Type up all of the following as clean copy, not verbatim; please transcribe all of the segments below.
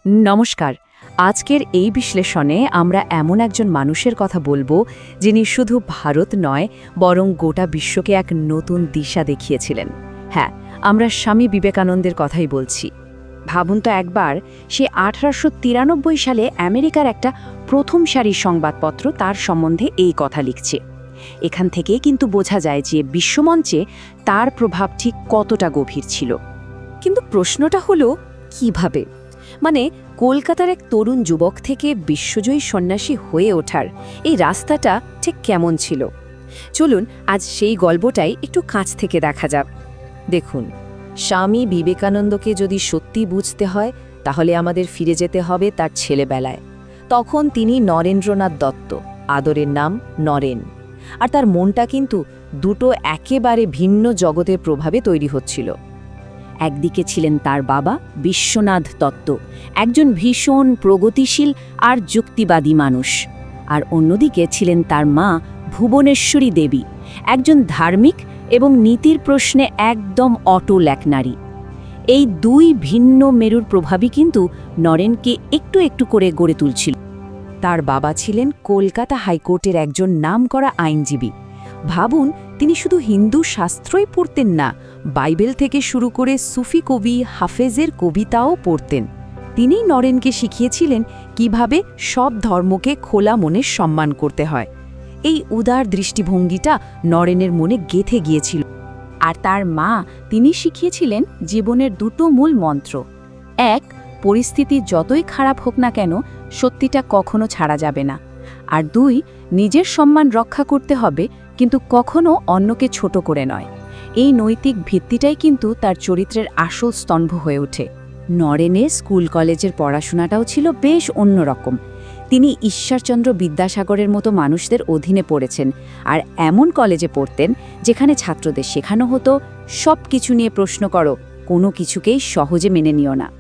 নমস্কার। আজকের এই বিশ্লেষণে আমরা এমন একজন মানুষের কথা বলবো যিনি শুধু ভারত নয় বরং গোটা বিশ্বকে এক নতুন দিশা দেখিয়েছিলেন। হ্যাঁ, আমরা স্বামী বিবেকানন্দের কথাই বলছি। ভাবুন তো একবার, সে 1893 সালে আমেরিকার একটা প্রথম সারির সংবাদপত্র তার সম্বন্ধে এই কথা লিখছে। এখান থেকে কিন্তু বোঝা যায় যে বিশ্বমঞ্চে তার প্রভাব ঠিক কতটা গভীর ছিল। কিন্তু প্রশ্নটা হলো কিভাবে? মানে কলকাতার এক তরুণ যুবক থেকে বিশ্বজয়ী সন্ন্যাসী হয়ে ওঠার এই রাস্তাটা ঠিক কেমন ছিল? চলুন আজ সেই গল্পটাই একটু কাছ থেকে দেখা যাক। দেখুন, স্বামী বিবেকানন্দকে যদি সত্যি বুঝতে হয় তাহলে আমাদের ফিরে যেতে হবে তার ছেলেবেলায়। তখন তিনি নরেন্দ্রনাথ দত্ত, আদরের নাম নরেন। আর তার মনটা কিন্তু দুটো একেবারে ভিন্ন জগতের প্রভাবে তৈরি হচ্ছিল। একদিকে ছিলেন তার বাবা বিশ্বনাথ দত্ত, একজন ভীষণ প্রগতিশীল আর যুক্তিবাদী মানুষ, আর অন্যদিকে ছিলেন তার মা ভুবনেশ্বরী দেবী, একজন ধার্মিক এবং নীতির প্রশ্নে একদম অটল এক নারী। এই দুই ভিন্ন মেরুর প্রভাবই কিন্তু নরেনকে একটু একটু করে গড়ে তুলছিল। তার বাবা ছিলেন কলকাতা হাইকোর্টের একজন নামকরা আইনজীবী। ভাবুন, তিনি শুধু হিন্দু শাস্ত্রই পড়তেন না, বাইবেল থেকে শুরু করে সুফি কবি হাফেজের কবিতাও পড়তেন। তিনিই নরেনকে শিখিয়েছিলেন কিভাবে সব ধর্মকে খোলা মনে সম্মান করতে হয়। এই উদার দৃষ্টিভঙ্গিটা নরেনের মনে গেঁথে গিয়েছিল। আর তার মা, তিনি শিখিয়েছিলেন জীবনের দুটো মূল মন্ত্র। এক, পরিস্থিতি যতই খারাপ হোক না কেন সত্যিটা কখনো ছাড়া যাবে না। আর দুই, নিজের সম্মান রক্ষা করতে হবে, কিন্তু কখনো অন্যকে ছোট করে নয়। এই নৈতিক ভিত্তিটাই কিন্তু তার চরিত্রের আসল স্তম্ভ হয়ে ওঠে। নরেনের স্কুল কলেজের পড়াশোনাটাও ছিল বেশ অন্যরকম। তিনি ঈশ্বরচন্দ্র বিদ্যাসাগরের মতো মানুষদের অধীনে পড়েছেন, আর এমন কলেজে পড়তেন যেখানে ছাত্রদের শেখানো হতো সব কিছু নিয়ে প্রশ্ন করো, কোনো কিছুকেই সহজে মেনে নিও না।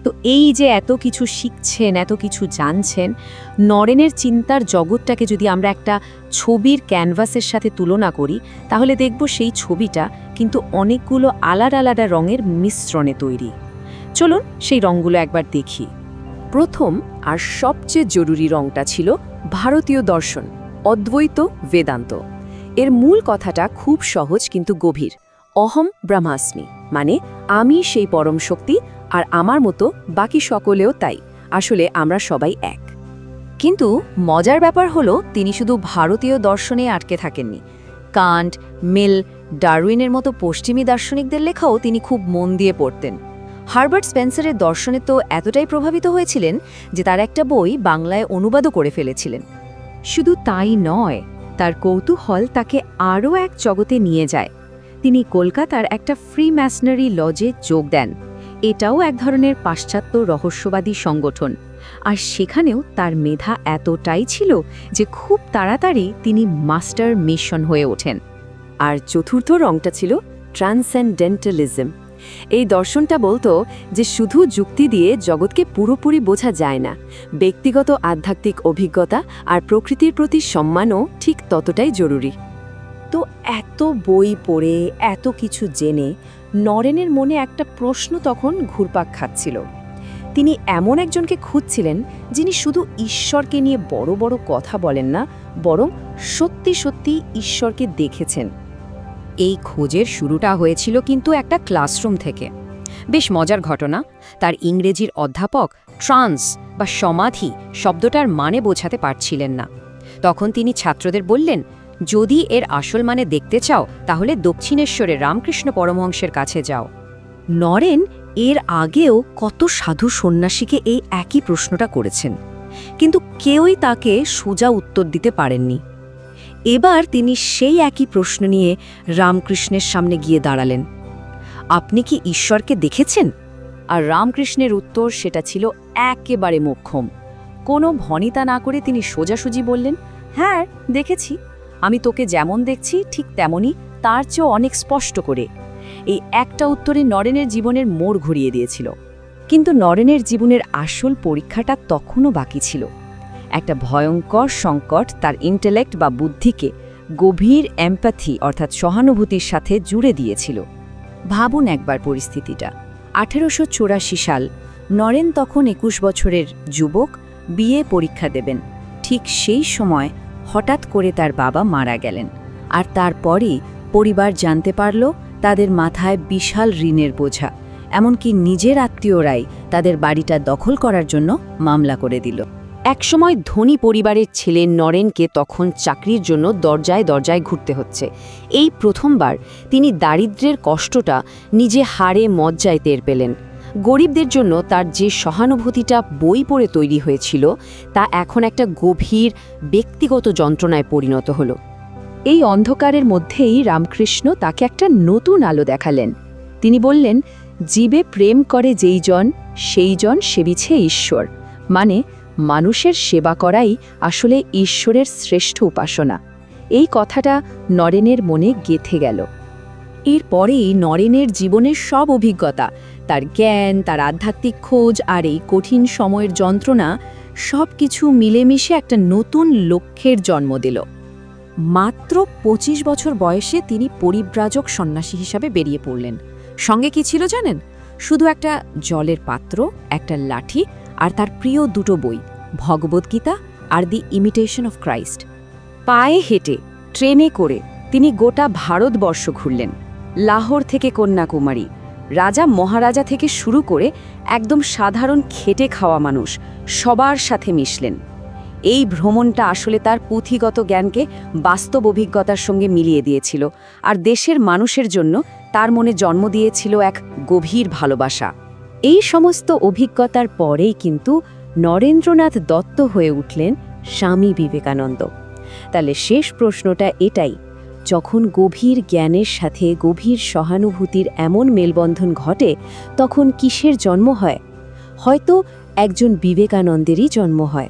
তো এই যে এত কিছু শিখছেন, এত কিছু জানছেন, নরেনের চিন্তার জগৎটাকে যদি আমরা একটা ছবির ক্যানভাসের সাথে তুলনা করি তাহলে দেখব সেই ছবিটা কিন্তু অনেকগুলো আলাদা আলাদা রঙের মিশ্রণে তৈরি। চলুন সেই রঙগুলো একবার দেখি। প্রথম আর সবচেয়ে জরুরি রঙটা ছিল ভারতীয় দর্শন, অদ্বৈত বেদান্ত। এর মূল কথাটা খুব সহজ কিন্তু গভীর। অহম ব্রহ্মাস্মি, মানে আমি সেই পরম শক্তি, আর আমার মতো বাকি সকলেও তাই। আসলে আমরা সবাই এক। কিন্তু মজার ব্যাপার হলো, তিনি শুধু ভারতীয় দর্শনে আটকে থাকেননি। কান্ট, মিল, ডারউইনের মতো পশ্চিমী দার্শনিকদের লেখাও তিনি খুব মন দিয়ে পড়তেন। হার্বার্ট স্পেন্সারের দর্শনে তো এতটাই প্রভাবিত হয়েছিলেন যে তার একটা বই বাংলায় অনুবাদও করে ফেলেছিলেন। শুধু তাই নয়, তার কৌতূহল তাকে আরও এক জগতে নিয়ে যায়। তিনি কলকাতার একটা ফ্রি ম্যাসনারি লজে যোগ দেন। এটাও এক ধরনের পাশ্চাত্য রহস্যবাদী সংগঠন। আর সেখানেও তার মেধা এতটাই ছিল যে খুব তাড়াতাড়ি তিনি মাস্টার মিশন হয়ে ওঠেন। আর চতুর্থ রংটা ছিল ট্রান্সেন্ডেন্টালিজম। এই দর্শনটা বলতো যে শুধু যুক্তি দিয়ে জগৎকে পুরোপুরি বোঝা যায় না। ব্যক্তিগত আধ্যাত্মিক অভিজ্ঞতা আর প্রকৃতির প্রতি সম্মানও ঠিক ততটাই জরুরি। তো এত বই পড়ে, এত কিছু জেনে নরেনের মনে একটা প্রশ্ন তখন ঘুরপাক খাচ্ছিল। তিনি এমন একজনকে খুঁজছিলেন যিনি শুধু ঈশ্বরকে নিয়ে বড় বড় কথা বলেন না, বরং সত্যি সত্যি ঈশ্বরকে দেখেছেন। এই খোঁজের শুরুটা হয়েছিল কিন্তু একটা ক্লাসরুম থেকে। বেশ মজার ঘটনা, তার ইংরেজির অধ্যাপক ট্রান্স বা সমাধি শব্দটার মানে বোঝাতে পারছিলেন না। তখন তিনি ছাত্রদের বললেন, যদি এর আসল মানে দেখতে চাও তাহলে দক্ষিণেশ্বরের রামকৃষ্ণ পরমহংসের কাছে যাও। নরেন এর আগেও কত সাধু সন্ন্যাসীকে এই একই প্রশ্নটা করেছেন, কিন্তু কেউই তাকে সোজা উত্তর দিতে পারেননি। এবার তিনি সেই একই প্রশ্ন নিয়ে রামকৃষ্ণের সামনে গিয়ে দাঁড়ালেন। আপনি কি ঈশ্বরকে দেখেছেন? আর রামকৃষ্ণের উত্তর সেটা ছিল একেবারে মোক্ষম। কোনো ভনিতা না করে তিনি সোজাসুজি বললেন, হ্যাঁ দেখেছি, আমি তোকে যেমন দেখছি ঠিক তেমনই, তার চেয়েও অনেক স্পষ্ট করে। এই একটা উত্তরে নরেনের জীবনের মোড় ঘুরিয়ে দিয়েছিল। কিন্তু নরেনের জীবনের আসল পরীক্ষাটা তখনও বাকি ছিল। একটা ভয়ঙ্কর সংকট তার ইন্টেলেক্ট বা বুদ্ধিকে গভীর এমপ্যাথি অর্থাৎ সহানুভূতির সাথে জুড়ে দিয়েছিল। ভাবুন একবার পরিস্থিতিটা। 1884 সাল, নরেন তখন ২১ বছরের যুবক, বিয়ে পরীক্ষা দেবেন। ঠিক সেই সময় হঠাৎ করে তার বাবা মারা গেলেন, আর তারপরেই পরিবার জানতে পারল তাদের মাথায় বিশাল ঋণের বোঝা। এমনকি নিজের আত্মীয়রাই তাদের বাড়িটা দখল করার জন্য মামলা করে দিল। একসময় ধনী পরিবারের ছেলে নরেনকে তখন চাকরির জন্য দরজায় দরজায় ঘুরতে হচ্ছে। এই প্রথমবার তিনি দারিদ্র্যের কষ্টটা নিজে হাড়ে মজ্জায় টের পেলেন। গরিবদের জন্য তার যে সহানুভূতিটা বই পড়ে তৈরি হয়েছিল, তা এখন একটা গভীর ব্যক্তিগত যন্ত্রণায় পরিণত হলো। এই অন্ধকারের মধ্যেই রামকৃষ্ণ তাকে একটা নতুন আলো দেখালেন। তিনি বললেন, জীবে প্রেম করে যেই জন, সেই জন সেবিছে ঈশ্বর। মানে মানুষের সেবা করাই আসলে ঈশ্বরের শ্রেষ্ঠ উপাসনা। এই কথাটা নরেনের মনে গেঁথে গেল। এরপরেই নরেনের জীবনের সব অভিজ্ঞতা, তার জ্ঞান, তার আধ্যাত্মিক খোঁজ আর এই কঠিন সময়ের যন্ত্রণা, সব কিছু মিলেমিশে একটা নতুন লক্ষ্যের জন্ম দিল। মাত্র ২৫ বছর বয়সে তিনি পরিব্রাজক সন্ন্যাসী হিসাবে বেরিয়ে পড়লেন। সঙ্গে কি ছিল জানেন? শুধু একটা জলের পাত্র, একটা লাঠি আর তার প্রিয় দুটো বই, ভগবদ্গীতা আর দি ইমিটেশন অফ ক্রাইস্ট। পায়ে হেঁটে, ট্রেনে করে তিনি গোটা ভারতবর্ষ ঘুরলেন। লাহোর থেকে কন্যাকুমারী, রাজা মহারাজা থেকে শুরু করে একদম সাধারণ খেটে খাওয়া মানুষ সবার সাথে মিশলেন। এই ভ্রমণটা আসলে তার পুঁথিগত জ্ঞানকে বাস্তব অভিজ্ঞতার সঙ্গে মিলিয়ে দিয়েছিল, আর দেশের মানুষের জন্য তার মনে জন্ম দিয়েছিল এক গভীর ভালোবাসা। এই সমস্ত অভিজ্ঞতার পরেই কিন্তু নরেন্দ্রনাথ দত্ত হয়ে উঠলেন স্বামী বিবেকানন্দ। তাহলে শেষ প্রশ্নটা এটাই, যখন গভীর জ্ঞানের সাথে গভীর সহানুভূতির এমন মেলবন্ধন ঘটে, তখন কিসের জন্ম হয়? হয়তো একজন বিবেকানন্দেরই জন্ম হয়।